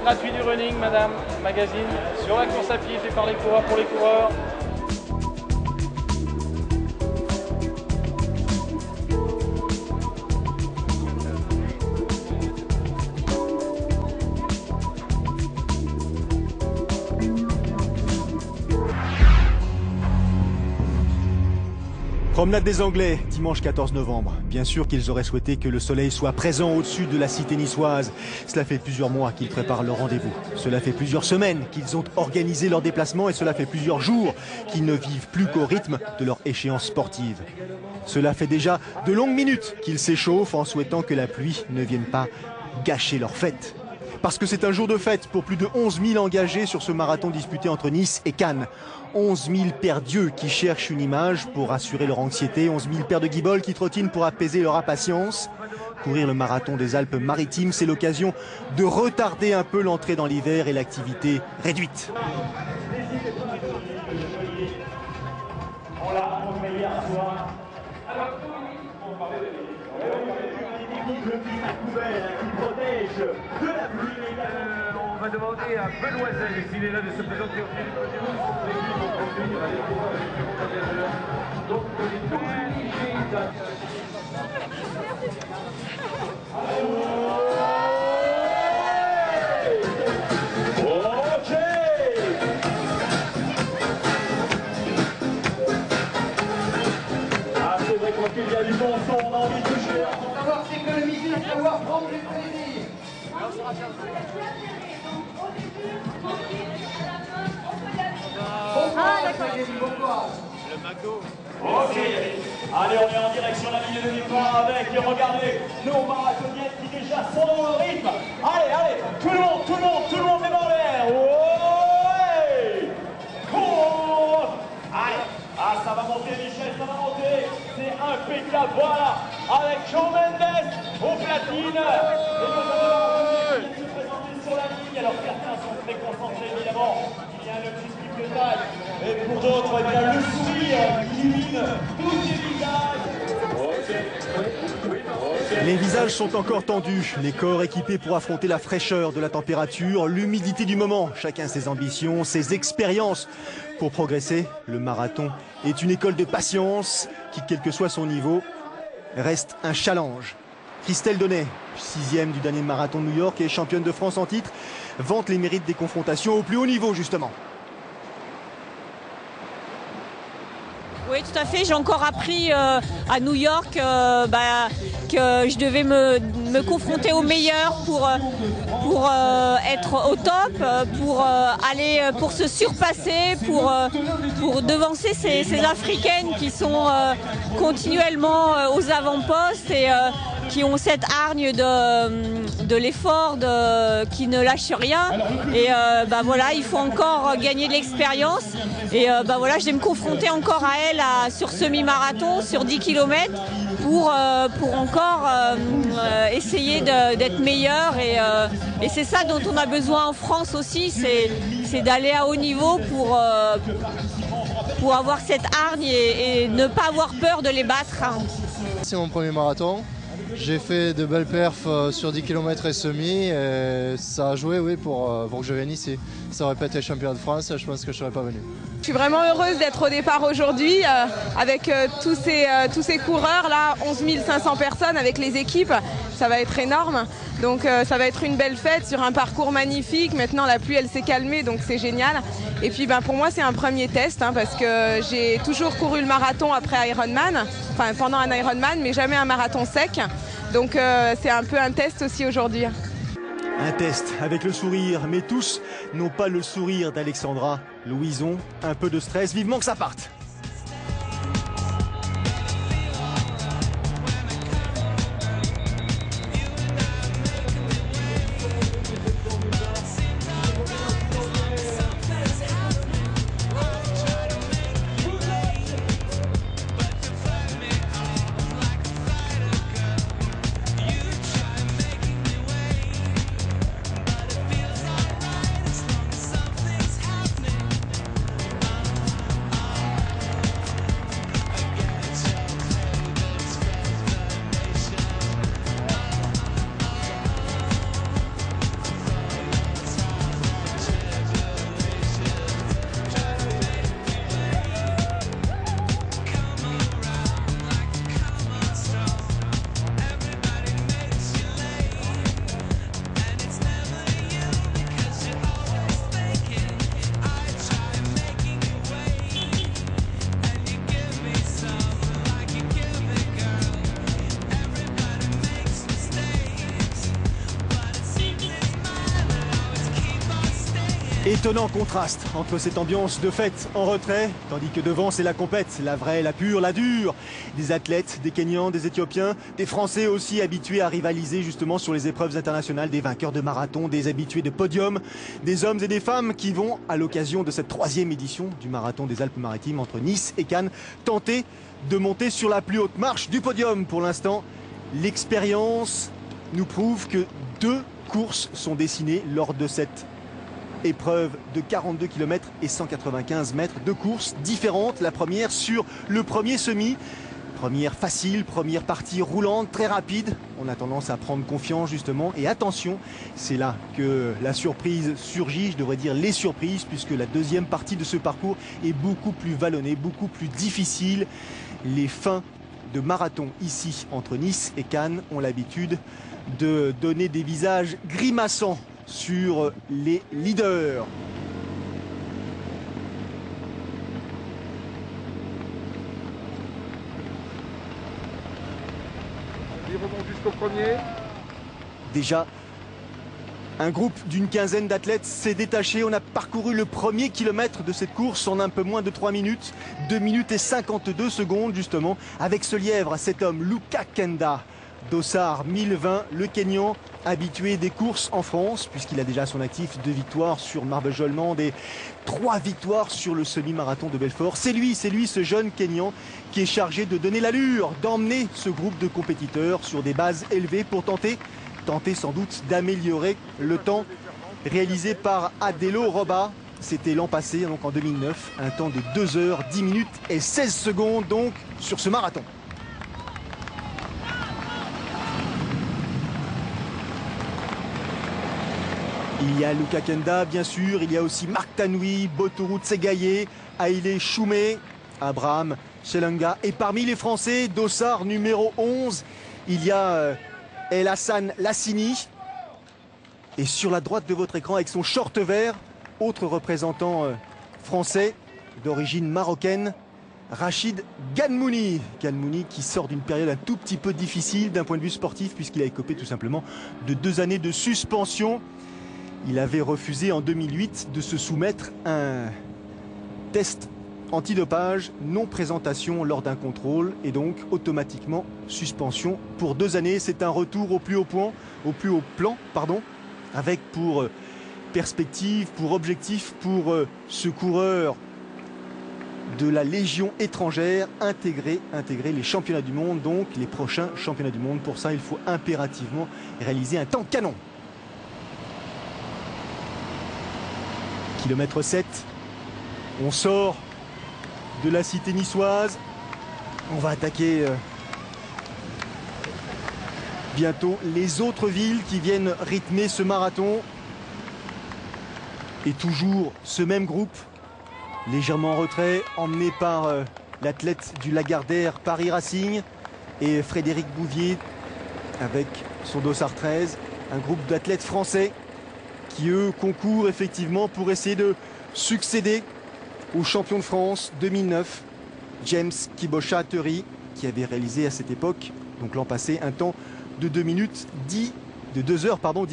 gratuit du running, madame, magazine, sur la course à pied fait par les coureurs pour les coureurs. Promenade des Anglais, dimanche 14 novembre. Bien sûr qu'ils auraient souhaité que le soleil soit présent au-dessus de la cité niçoise. Cela fait plusieurs mois qu'ils préparent leur rendez-vous. Cela fait plusieurs semaines qu'ils ont organisé leur déplacement et cela fait plusieurs jours qu'ils ne vivent plus qu'au rythme de leur échéance sportive. Cela fait déjà de longues minutes qu'ils s'échauffent en souhaitant que la pluie ne vienne pas gâcher leur fête. Parce que c'est un jour de fête pour plus de 11 000 engagés sur ce marathon disputé entre Nice et Cannes. 11 000 paires d'yeux qui cherchent une image pour assurer leur anxiété. 11 000 paires de guiboles qui trottinent pour apaiser leur impatience. Courir le marathon des Alpes-Maritimes, c'est l'occasion de retarder un peu l'entrée dans l'hiver et l'activité réduite. On va demander à Benoîzel s'il est là de se présenter au pied du podium. C'est vrai qu'on qu'il y a du bon son, on a envie de toucher. Pour savoir s'économiser, savoir prendre du plaisir. Ah d'accord. Le McDo. Ok. Allez, on est en direction de la ligne de départ avec, regardez, nos marathoniennes qui déjà sont dans le rythme. Allez, allez, tout le monde est dans l'air. Ouais. Oh. Allez, ah, ça va monter, Michel, ça va monter. C'est impeccable, voilà. Avec Jean Mendes aux platines. Et nos marathoniennes qui viennent se présenter sur la ligne. Alors certains sont très concentrés, évidemment. Il y a un objectif de taille. Et pour d'autres, eh bien, le sourire qui illumine tous les visages. Les visages sont encore tendus, les corps équipés pour affronter la fraîcheur de la température, l'humidité du moment. Chacun ses ambitions, ses expériences. Pour progresser, le marathon est une école de patience qui, quel que soit son niveau, reste un challenge. Christelle Donnet, 6e du dernier marathon de New York et championne de France en titre, vante les mérites des confrontations au plus haut niveau justement. Oui, tout à fait. J'ai encore appris à New York que je devais me confronter aux meilleurs pour être au top, pour se surpasser, pour devancer ces Africaines qui sont continuellement aux avant-postes et qui ont cette hargne de l'effort, qui ne lâche rien. Et voilà, il faut encore gagner de l'expérience. Et voilà, je vais me confronter encore à elle sur semi-marathon, sur 10 km, pour encore essayer d'être meilleure. Et c'est ça dont on a besoin en France aussi, c'est d'aller à haut niveau pour avoir cette hargne et ne pas avoir peur de les battre. C'est mon premier marathon. J'ai fait de belles perfs sur 10 km et semi. Et ça a joué oui, pour que je vienne ici. Ça aurait pas été champion de France, je pense que je ne serais pas venu. Je suis vraiment heureuse d'être au départ aujourd'hui avec tous ces coureurs là, 11 500 personnes avec les équipes. Ça va être énorme. Donc ça va être une belle fête sur un parcours magnifique. Maintenant la pluie elle s'est calmée donc c'est génial. Et puis pour moi c'est un premier test parce que j'ai toujours couru le marathon après Ironman, enfin pendant un Ironman mais jamais un marathon sec. Donc c'est un peu un test aussi aujourd'hui. Un test avec le sourire, mais tous n'ont pas le sourire d'Alexandra. Louison, un peu de stress, vivement que ça parte. Étonnant contraste entre cette ambiance de fête en retrait, tandis que devant c'est la compète, la vraie, la pure, la dure. Des athlètes, des Kenyans, des Éthiopiens, des Français aussi habitués à rivaliser justement sur les épreuves internationales, des vainqueurs de marathon, des habitués de podium, des hommes et des femmes qui vont, à l'occasion de cette 3e édition du marathon des Alpes-Maritimes entre Nice et Cannes, tenter de monter sur la plus haute marche du podium. Pour l'instant, l'expérience nous prouve que 2 courses sont dessinées lors de cette épreuve de 42 km et 195 mètres de courses différentes. La première sur le premier semi. Première facile, première partie roulante, très rapide. On a tendance à prendre confiance justement. Et attention, c'est là que la surprise surgit, je devrais dire les surprises, puisque la 2e partie de ce parcours est beaucoup plus vallonnée, beaucoup plus difficile. Les fins de marathon ici, entre Nice et Cannes, ont l'habitude de donner des visages grimaçants sur les leaders. Il remonte jusqu'au premier. Déjà, un groupe d'une 15aine d'athlètes s'est détaché. On a parcouru le premier kilomètre de cette course en un peu moins de 3 minutes. 2 minutes et 52 secondes justement. Avec ce lièvre, cet homme, Luka Kenda, Dossard 1020, le Kenyan, habitué des courses en France, puisqu'il a déjà à son actif 2 victoires sur Marvejols-Mende et 3 victoires sur le semi-marathon de Belfort. C'est lui, ce jeune Kenyan qui est chargé de donner l'allure, d'emmener ce groupe de compétiteurs sur des bases élevées pour tenter sans doute d'améliorer le temps réalisé par Adelo Roba. C'était l'an passé, donc en 2009, un temps de 2 h 10 minutes et 16 secondes donc sur ce marathon. Il y a Luka Kenda, bien sûr, il y a aussi Marc Tannoui, Botourou Tsegaye, Haïlé Choumé, Abraham Shelenga. Et parmi les Français, Dossard numéro 11, il y a El Hassan Lassini. Et sur la droite de votre écran, avec son short vert, autre représentant français d'origine marocaine, Rachid Ganmouni. Ganmouni qui sort d'une période un tout petit peu difficile d'un point de vue sportif, puisqu'il a écopé tout simplement de 2 années de suspension. Il avait refusé en 2008 de se soumettre à un test antidopage, non présentation lors d'un contrôle et donc automatiquement suspension pour 2 années. C'est un retour au plus haut plan, avec pour perspective, pour objectif, pour ce coureur de la Légion étrangère, intégrer les championnats du monde, donc les prochains championnats du monde. Pour ça, il faut impérativement réaliser un temps canon. Kilomètre 7, on sort de la cité niçoise, on va attaquer bientôt les autres villes qui viennent rythmer ce marathon. Et toujours ce même groupe, légèrement en retrait, emmené par l'athlète du Lagardère Paris Racing et Frédéric Bouvier avec son Dossard 13, un groupe d'athlètes français qui eux concourent effectivement pour essayer de succéder au champion de France 2009, James Kibosha-Teri, qui avait réalisé à cette époque, donc l'an passé, un temps de 2 minutes 10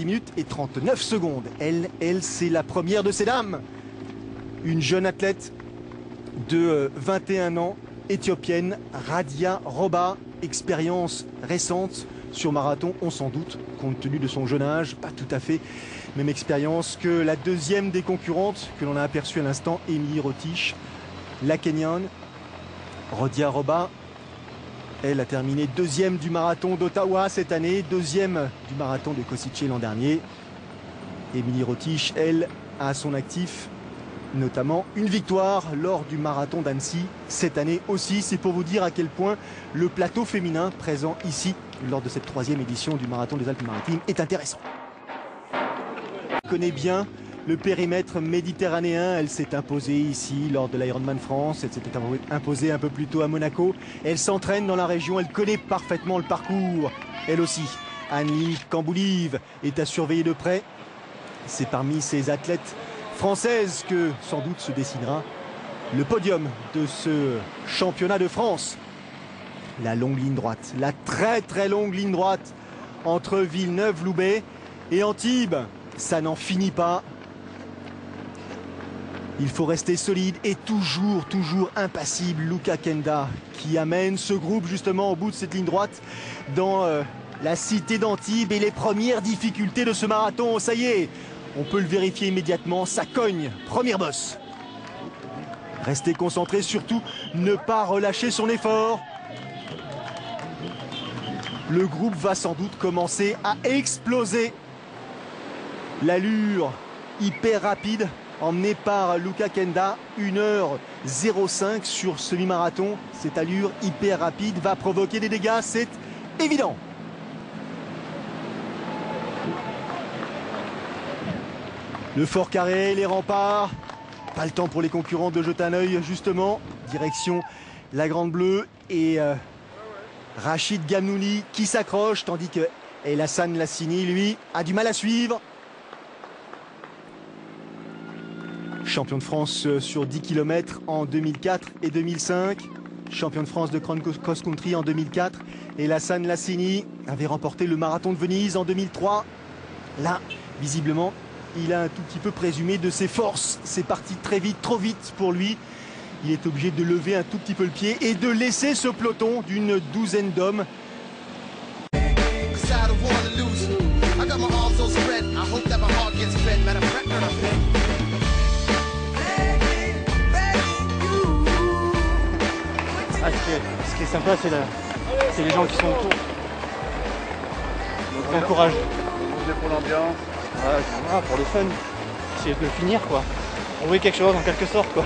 minutes et 39 secondes. Elle c'est la première de ces dames. Une jeune athlète de 21 ans, éthiopienne, Radia Roba, expérience récente sur marathon, on s'en doute, compte tenu de son jeune âge, pas tout à fait même expérience que la 2e des concurrentes que l'on a aperçue à l'instant, Émilie Rotich, la Kenyane. Radia Roba, elle a terminé 2e du marathon d'Ottawa cette année, 2e du marathon de Košice l'an dernier. Émilie Rotich, elle, a à son actif notamment une victoire lors du marathon d'Annecy cette année aussi. C'est pour vous dire à quel point le plateau féminin présent ici lors de cette 3e édition du marathon des Alpes-Maritimes est intéressant. Elle connaît bien le périmètre méditerranéen. Elle s'est imposée ici lors de l'Ironman France. Elle s'était imposée un peu plus tôt à Monaco. Elle s'entraîne dans la région. Elle connaît parfaitement le parcours. Elle aussi. Anne-Lie Camboulive est à surveiller de près. C'est parmi ces athlètes françaises que sans doute se dessinera le podium de ce championnat de France. La longue ligne droite, la très très longue ligne droite entre Villeneuve-Loubet et Antibes. Ça n'en finit pas. Il faut rester solide et toujours impassible. Luca Kenda qui amène ce groupe justement au bout de cette ligne droite dans la cité d'Antibes et les premières difficultés de ce marathon. Ça y est, on peut le vérifier immédiatement, ça cogne, première bosse. Restez concentrés, surtout ne pas relâcher son effort. Le groupe va sans doute commencer à exploser. L'allure hyper rapide emmenée par Luca Kenda, 1h05 sur semi-marathon. Cette allure hyper rapide va provoquer des dégâts, c'est évident. Le fort carré, les remparts. Pas le temps pour les concurrents de jeter un œil justement. Direction la Grande Bleue et Rachid Gamnouni qui s'accroche, tandis que El Hassan Lassini, lui, a du mal à suivre. Champion de France sur 10 km en 2004 et 2005. Champion de France de cross-country en 2004. El Hassan Lassini avait remporté le marathon de Venise en 2003. Là, visiblement, il a un tout petit peu présumé de ses forces. C'est parti très vite, trop vite pour lui. Il est obligé de lever un tout petit peu le pied et de laisser ce peloton d'une douzaine d'hommes. Ce qui est sympa, c'est les gens qui sont autour. Donc, on encourage. Pour l'ambiance. Voilà, pour le fun. Essayer de le finir, quoi. On veut quelque chose en quelque sorte, quoi.